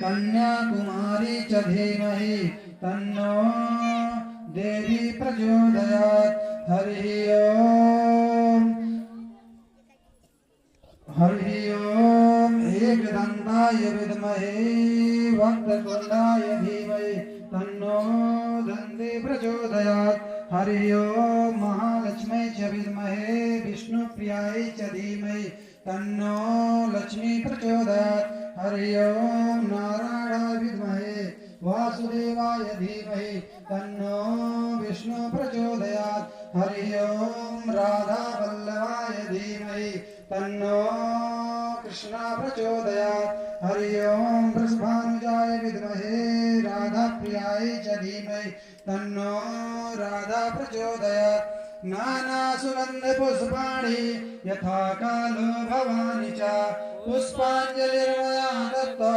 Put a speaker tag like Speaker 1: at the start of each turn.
Speaker 1: कन्याकुमारी च धीमहि तन्नो देवी प्रचोदयात्। हरिः ओम्। हरिः ओम्। एकदन्ताय विद्महे वक्रतुण्डाय धीमहि तन्नो दन्ती प्रचोदयात्। हरिः ओम्। महालक्ष्मी च विद्महे विष्णुप्रियायै च धीमहि तन्नो लक्ष्मी प्रचोदयात्। हरिः ओम्। नारायणाय विद्महे वासुदेवाय धीमहि तन्नो विष्णु प्रचोदयात्। हरिः ओम्। राधावल्लभाय धीमहि तन्नो कृष्ण प्रचोदयात्। हरिः ओम्। वृषभानुजाय विद्महे राधाप्रियाय च धीमहि तन्नो राधा प्रचोदयात्। नानासुगन्धपुष्पाणि यथा कालो भवानि च पुष्पाञ्जलिर्मया दत्तो